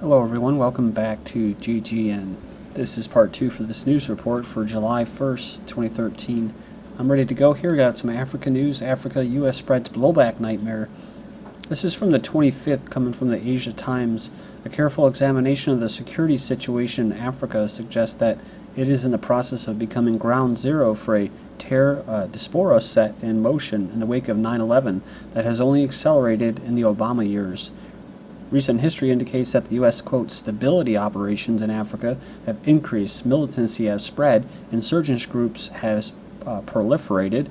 Hello everyone, welcome back to GGN. This is part 2 for this news report for July 1st, 2013. I'm ready to go here. Got some Africa news. Africa, U.S. spreads blowback nightmare. This is from the 25th, coming from the Asia Times. A careful examination of the security situation in Africa suggests that it is in the process of becoming ground zero for a terror diaspora set in motion in the wake of 9/11 that has only accelerated in the Obama years. Recent history indicates that the U.S., quote, stability operations in Africa have increased, militancy has spread, insurgent groups has proliferated,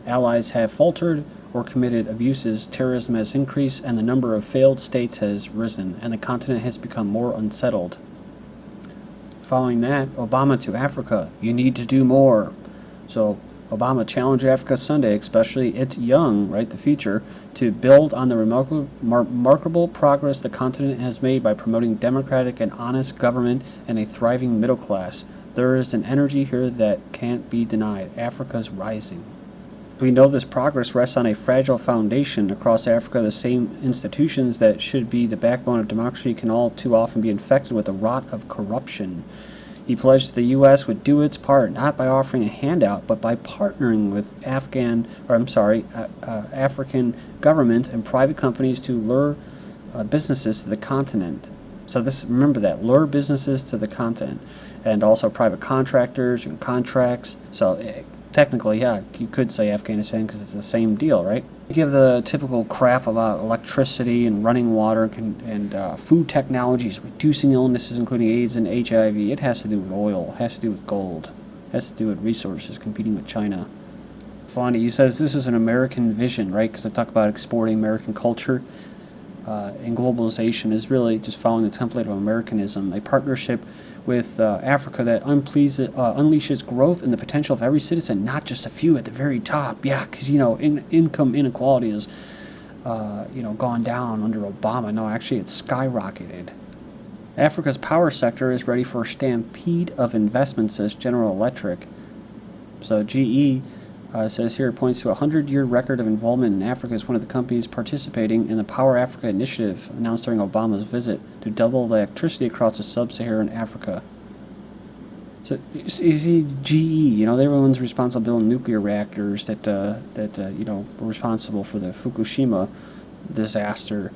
allies have faltered or committed abuses, terrorism has increased, and the number of failed states has risen, and the continent has become more unsettled. Following that, Obama to Africa, you need to do more. So Obama challenged Africa Sunday, especially its young, right, the future, to build on the remarkable progress the continent has made by promoting democratic and honest government and a thriving middle class. There is an energy here that can't be denied. Africa's rising. We know this progress rests on a fragile foundation. Across Africa, the same institutions that should be the backbone of democracy can all too often be infected with the rot of corruption. He pledged the U.S. would do its part, not by offering a handout, but by partnering with African governments and private companies to lure businesses to the continent. So remember that, lure businesses to the continent, and also private contractors and contracts. So technically, yeah, you could say Afghanistan because it's the same deal, right? You give the typical crap about electricity and running water and food technologies, reducing illnesses including AIDS and HIV. It has to do with oil, it has to do with gold, it has to do with resources competing with China. Funny, he says this is an American vision, right? Because I talk about exporting American culture. And globalization is really just following the template of Americanism, a partnership with Africa that unleashes growth and the potential of every citizen, not just a few at the very top. Yeah, because, income inequality has, gone down under Obama. No, actually, it's skyrocketed. Africa's power sector is ready for a stampede of investment, says General Electric. So GE says here, it points to a 100-year record of involvement in Africa as one of the companies participating in the Power Africa initiative announced during Obama's visit to double the electricity across the sub-Saharan Africa. So you see, GE, they're the ones responsible for building nuclear reactors that were responsible for the Fukushima disaster.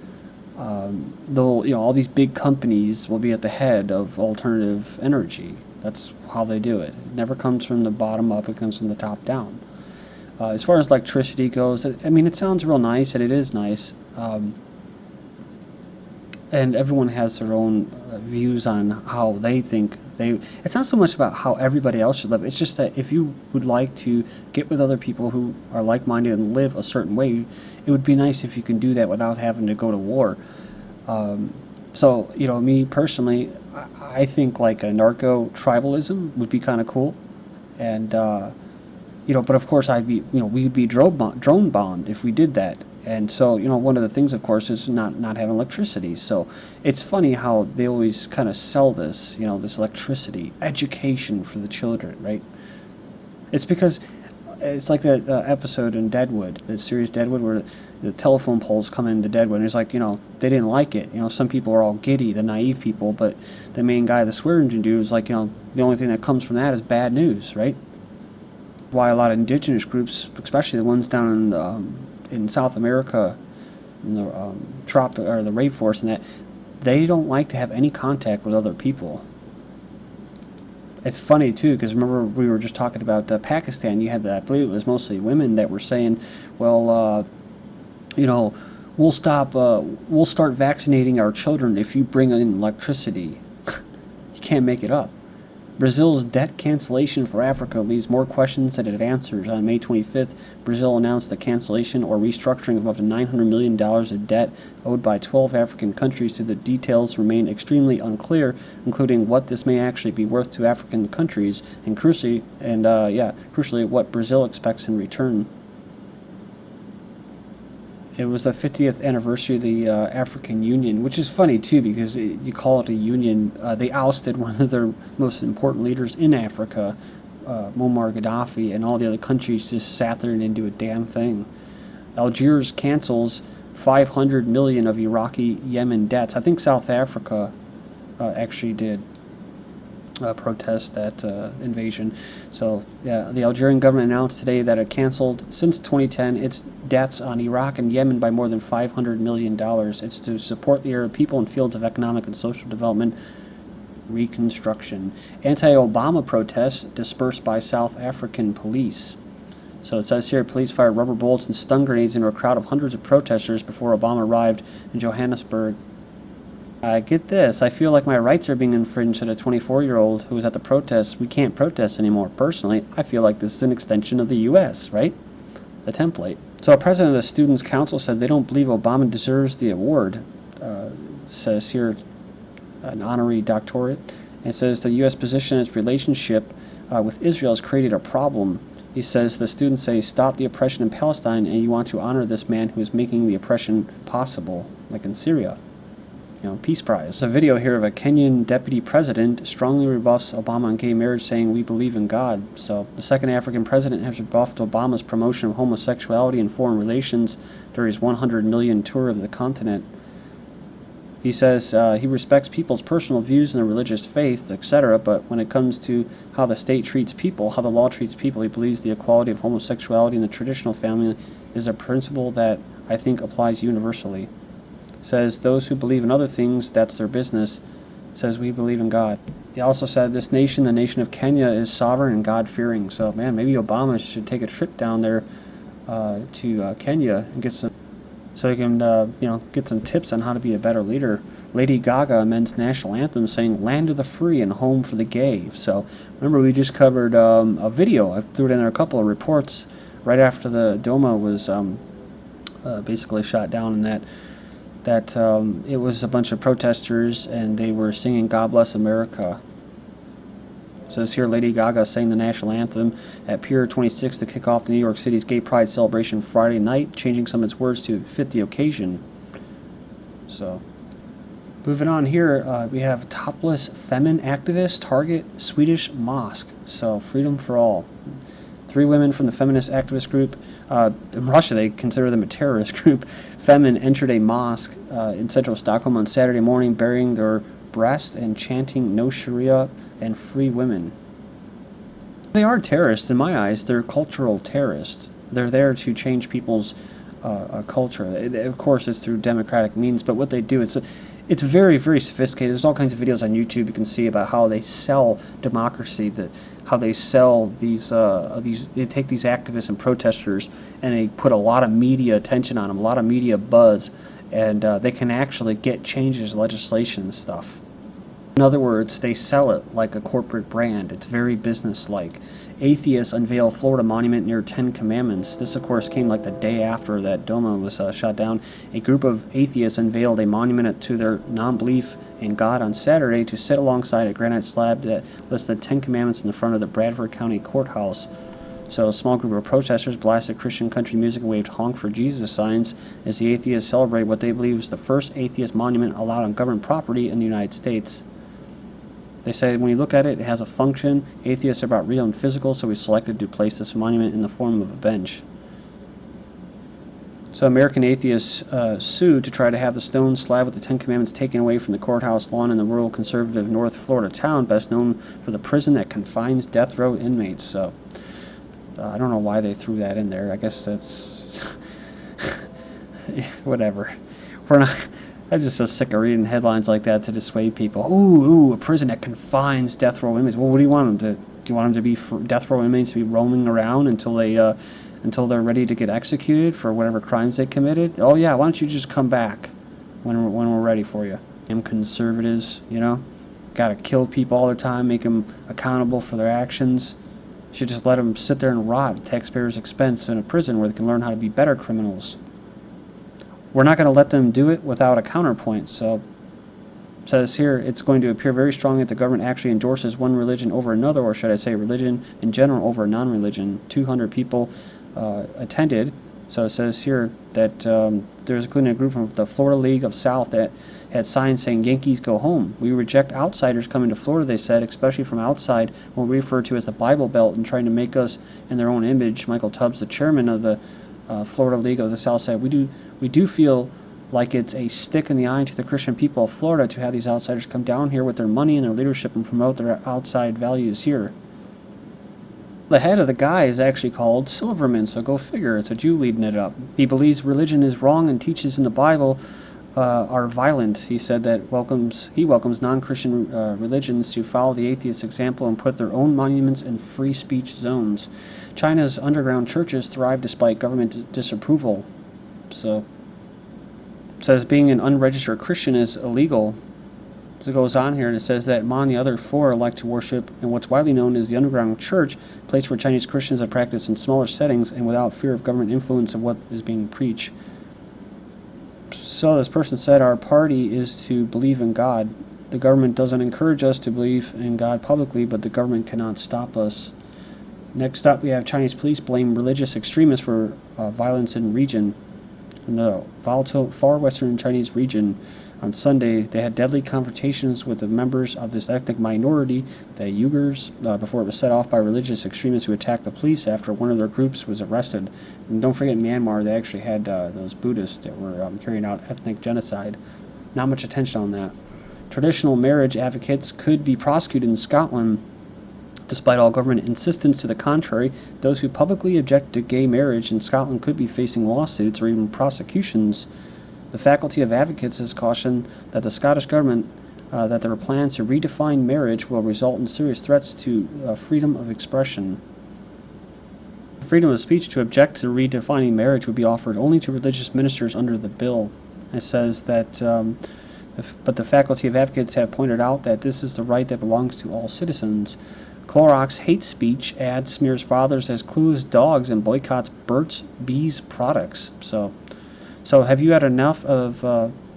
All these big companies will be at the head of alternative energy. That's how they do it. It never comes from the bottom up; it comes from the top down. As far as electricity goes, it sounds real nice, and it is nice. And everyone has their own views on how they think it's not so much about how everybody else should live. It's just that if you would like to get with other people who are like-minded and live a certain way, it would be nice if you can do that without having to go to war. So, me personally, I think like a narco-tribalism would be kind of cool. And, but of course we'd be drone bombed if we did that. And so, one of the things, of course, is not having electricity. So it's funny how they always kind of sell this, this electricity, education for the children, right? It's because it's like that episode in Deadwood, the series Deadwood, where the telephone poles come into Deadwood, and it's like, they didn't like it. Some people are all giddy, the naive people, but the main guy, the swear engine dude, is like, the only thing that comes from that is bad news, right? Why a lot of indigenous groups, especially the ones down in South America, in the the rainforest, and that they don't like to have any contact with other people. It's funny too, because remember we were just talking about Pakistan. You had I believe it was mostly women that were saying, well, we'll start vaccinating our children if you bring in electricity. You can't make it up. Brazil's debt cancellation for Africa leaves more questions than it answers. On May 25th, Brazil announced the cancellation or restructuring of up to $900 million of debt owed by 12 African countries. The details remain extremely unclear, including what this may actually be worth to African countries, and crucially, what Brazil expects in return. It was the 50th anniversary of the African Union, which is funny too because you call it a union. They ousted one of their most important leaders in Africa, Muammar Gaddafi, and all the other countries just sat there and didn't do a damn thing. Algiers cancels $500 million of Iraqi Yemen debts. I think South Africa actually did protest that invasion. So yeah, the Algerian government announced today that it canceled since 2010 its debts on Iraq and Yemen by more than $500 million. It's to support the Arab people in fields of economic and social development reconstruction. Anti-Obama protests dispersed by South African police. So it says here, police fired rubber bullets and stun grenades into a crowd of hundreds of protesters before Obama arrived in Johannesburg. Get this, I feel like my rights are being infringed, said a 24-year-old who was at the protest. We can't protest anymore. Personally, I feel like this is an extension of the U.S., right? The template. So a president of the Students' Council said they don't believe Obama deserves the award. Says here, an honorary doctorate. And it says the U.S. position in its relationship with Israel has created a problem. He says the students say, stop the oppression in Palestine, and you want to honor this man who is making the oppression possible, like in Syria. You know, Peace Prize. There's a video here of a Kenyan deputy president strongly rebuffs Obama on gay marriage, saying, we believe in God. So the second African president has rebuffed Obama's promotion of homosexuality and foreign relations during his 100 million tour of the continent. He says he respects people's personal views and their religious faith, etc., but when it comes to how the state treats people, how the law treats people, he believes the equality of homosexuality in the traditional family is a principle that I think applies universally. Says those who believe in other things, that's their business. Says we believe in God. He also said this nation, the nation of Kenya, is sovereign and God-fearing. So, man, maybe Obama should take a trip down there to Kenya and get some, so he can, get some tips on how to be a better leader. Lady Gaga amends national anthem, saying "Land of the free and home for the gay." So, remember we just covered a video. I threw it in there, a couple of reports right after the Doma was basically shot down, and that it was a bunch of protesters and they were singing "God Bless America." So this here, Lady Gaga sang the national anthem at Pier 26 to kick off the New York City's Gay Pride celebration Friday night, changing some of its words to fit the occasion. So, moving on here, we have Topless Femen activist target Swedish mosque. So, freedom for all. 3 women from the feminist activist group, in Russia they consider them a terrorist group, Femen, entered a mosque in central Stockholm on Saturday morning, burying their breast and chanting "No Sharia" and "Free Women." They are terrorists in my eyes. They're cultural terrorists. They're there to change people's culture. Of course, it's through democratic means, but what they do, it's very, very sophisticated. There's all kinds of videos on YouTube you can see about how they sell democracy, how they sell these. They take these activists and protesters, and they put a lot of media attention on them, a lot of media buzz, and they can actually get changes, legislation and stuff. In other words, they sell it like a corporate brand. It's very business-like. Atheists unveil Florida monument near 10 Commandments. This, of course, came like the day after that Doma was shot down. A group of atheists unveiled a monument to their non-belief in God on Saturday to sit alongside a granite slab that lists the 10 Commandments in the front of the Bradford County Courthouse. So a small group of protesters blasted Christian country music and waved "Honk for Jesus" signs as the atheists celebrated what they believe is the first atheist monument allowed on government property in the United States. They say when you look at it, it has a function. Atheists are about real and physical, so we selected to place this monument in the form of a bench. So American atheists sued to try to have the stone slab with the 10 Commandments taken away from the courthouse lawn in the rural conservative North Florida town, best known for the prison that confines death row inmates. So I don't know why they threw that in there. I guess that's whatever. I'm just so sick of reading headlines like that to dissuade people. Ooh, a prison that confines death row inmates. Well, what do you want them to? Do you want them to be death row inmates to be roaming around until they're ready to get executed for whatever crimes they committed? Oh yeah, why don't you just come back when we're ready for you? Damn conservatives, gotta kill people all the time, make them accountable for their actions. Should just let them sit there and rot at taxpayers' expense in a prison where they can learn how to be better criminals. We're not going to let them do it without a counterpoint. So it says here, it's going to appear very strongly that the government actually endorses one religion over another, or should I say religion in general over non-religion. 200 people attended. So it says here that there's including a group from the Florida League of South that had signs saying "Yankees go home." We reject outsiders coming to Florida, they said, especially from outside, what we refer to as the Bible Belt, and trying to make us in their own image. Michael Tubbs, the chairman of the Florida League of the South, said, we do feel like it's a stick in the eye to the Christian people of Florida to have these outsiders come down here with their money and their leadership and promote their outside values here. The head of the guy is actually called Silverman, so go figure, it's a Jew leading it up. He believes religion is wrong and teaches in the Bible are violent. He said that he welcomes non-Christian religions to follow the atheist example and put their own monuments in free speech zones. China's underground churches thrive despite government disapproval. So, it says being an unregistered Christian is illegal. So it goes on here and it says that among the other four like to worship in what's widely known as the underground church, a place where Chinese Christians are practiced in smaller settings and without fear of government influence of what is being preached. So this person said our party is to believe in God. The government doesn't encourage us to believe in God publicly, but the government cannot stop us. Next up, we have Chinese police blame religious extremists for violence in region. In the volatile far western Chinese region, on Sunday, they had deadly confrontations with the members of this ethnic minority, the Uyghurs, before it was set off by religious extremists who attacked the police after one of their groups was arrested. And don't forget, in Myanmar, they actually had those Buddhists that were carrying out ethnic genocide. Not much attention on that. Traditional marriage advocates could be prosecuted in Scotland. Despite all government insistence to the contrary, those who publicly object to gay marriage in Scotland could be facing lawsuits or even prosecutions. The Faculty of Advocates has cautioned that the Scottish government that their plans to redefine marriage will result in serious threats to freedom of expression. Freedom of speech to object to redefining marriage would be offered only to religious ministers under the bill. It says that, but the Faculty of Advocates have pointed out that this is the right that belongs to all citizens. Clorox hate speech ad smears fathers as clueless dogs and boycotts Burt's Bees products. So have you had enough of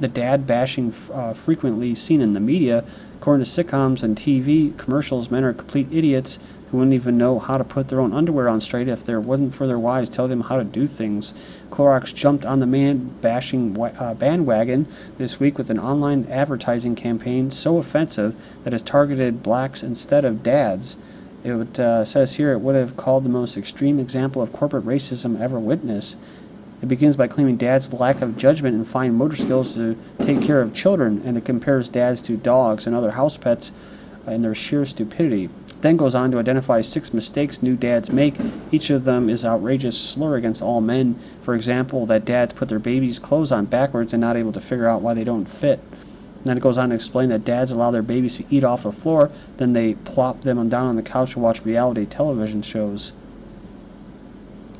the dad bashing frequently seen in the media? According to sitcoms and TV commercials, men are complete idiots who wouldn't even know how to put their own underwear on straight if there wasn't for their wives telling them how to do things. Clorox jumped on the man-bashing bandwagon this week with an online advertising campaign so offensive that it targeted blacks instead of dads. It says here it would have called the most extreme example of corporate racism ever witnessed. It begins by claiming dads' lack of judgment and fine motor skills to take care of children, and it compares dads to dogs and other house pets in their sheer stupidity. It then goes on to identify 6 mistakes new dads make. Each of them is an outrageous slur against all men. For example, that dads put their babies' clothes on backwards and not able to figure out why they don't fit. And then it goes on to explain that dads allow their babies to eat off the floor, then they plop them down on the couch to watch reality television shows.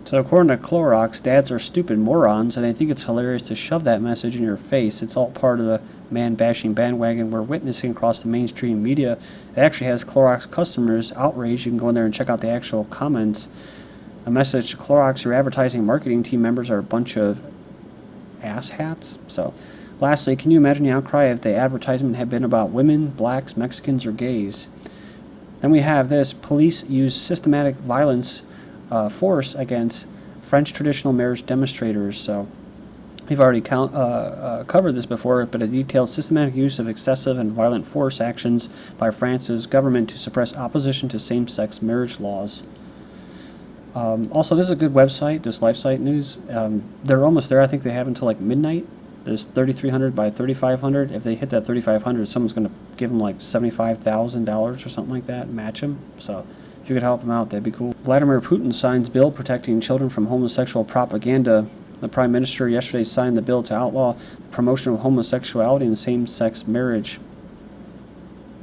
So according to Clorox, dads are stupid morons, and they think it's hilarious to shove that message in your face. It's all part of the man-bashing bandwagon we're witnessing across the mainstream media. It actually has Clorox customers outraged. You can go in there and check out the actual comments. A message to Clorox, your advertising and marketing team members are a bunch of asshats. So, lastly, can you imagine the outcry if the advertisement had been about women, blacks, Mexicans, or gays? Then we have this: police use systematic violence force against French traditional marriage demonstrators. So we've already covered this before, but it details systematic use of excessive and violent force actions by France's government to suppress opposition to same-sex marriage laws. Also, this is a good website, this LifeSite News. They're almost there. I think they have until like midnight. There's 3,300 by 3,500. If they hit that 3,500, someone's going to give them like $75,000 or something like that, match them. So if you could help them out, that'd be cool. Vladimir Putin signs bill protecting children from homosexual propaganda. The Prime Minister yesterday signed the bill to outlaw the promotion of homosexuality and same-sex marriage.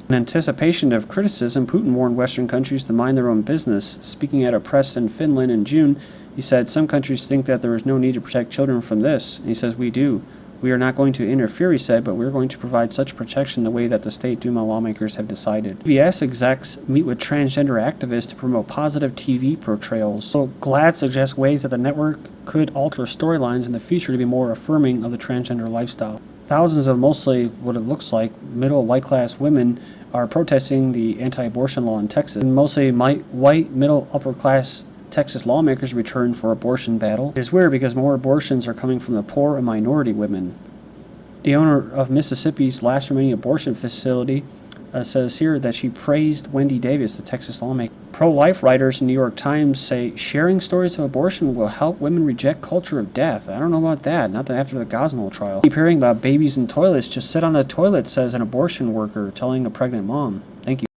In anticipation of criticism, Putin warned Western countries to mind their own business. Speaking at a press in Finland in June, he said, "Some countries think that there is no need to protect children from this." And he says, "We do. We are not going to interfere," he said, "but we're going to provide such protection the way that the State Duma lawmakers have decided." PBS execs meet with transgender activists to promote positive TV portrayals. So GLAAD suggests ways that the network could alter storylines in the future to be more affirming of the transgender lifestyle. Thousands of mostly what it looks like middle white-class women are protesting the anti-abortion law in Texas. And mostly white, middle, upper-class Texas lawmakers return for abortion battle. It is weird because more abortions are coming from the poor and minority women. The owner of Mississippi's last remaining abortion facility says here that she praised Wendy Davis, the Texas lawmaker. Pro-life writers in New York Times say sharing stories of abortion will help women reject culture of death. I don't know about that. Not that after the Gosnell trial. Keep hearing about babies in toilets. Just sit on the toilet, says an abortion worker telling a pregnant mom. Thank you.